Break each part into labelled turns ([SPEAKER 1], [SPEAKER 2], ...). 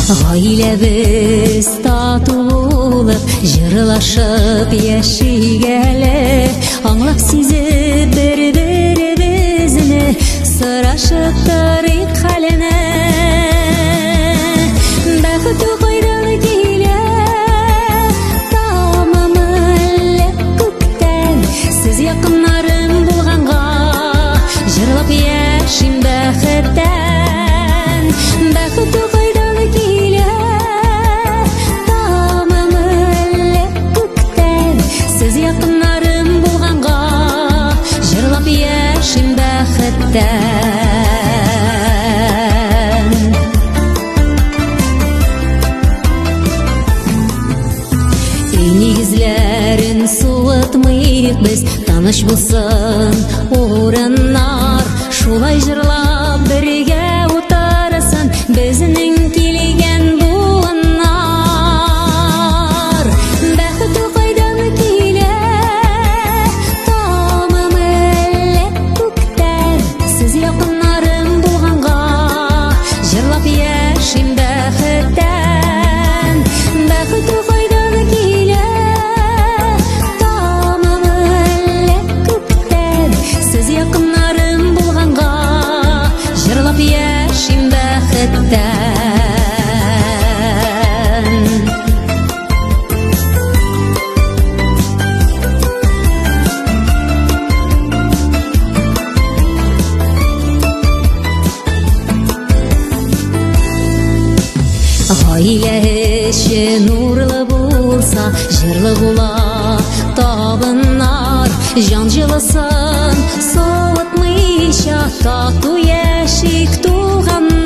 [SPEAKER 1] Гаиләбез татулык җырлашып яшигәле, аңлап сизеп бер-беребезне сорашып торыйк хәленә. Бәхет кайдан килә, тамамы әллә күктән, сез якыннарым булганга җырлап яшим бәхеттән. Бәхет кайдан килә, тамамы әллә күктән, сез якыннарым булганга җырлап яшим бәхеттән. Нигезләрен суытмыйк без, таныш булсын урыннар, шулай җырлап бергә утырсын безнең килгән буыннар. Бәхет кайдан килә, тамамы әллә күктән, сез якыннарым булганга җырлап яшим бәхеттән. Бәхет кайдан килә, якыннарым булганга җырлап яшим бәхеттән. Гаилә эче нурлы булса, җырлы була табыннар, җан җылысын суытмыйча тату яшик туганнар.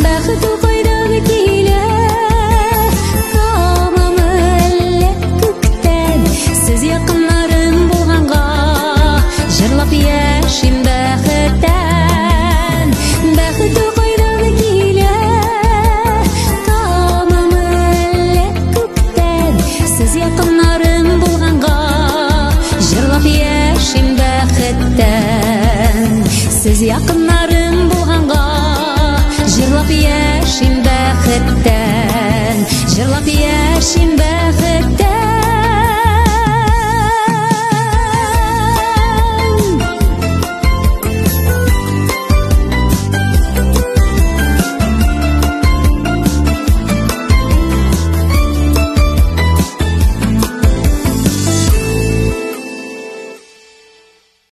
[SPEAKER 1] Бәхет кайдан килә, тамамы әллә күктән, сез якыннарым булганга җырлап яшим бәхеттән. Бәхет кайдан килә, тамамы әллә күктән, сез якыннарым булганга җырлап яшим бәхеттән. Сез якын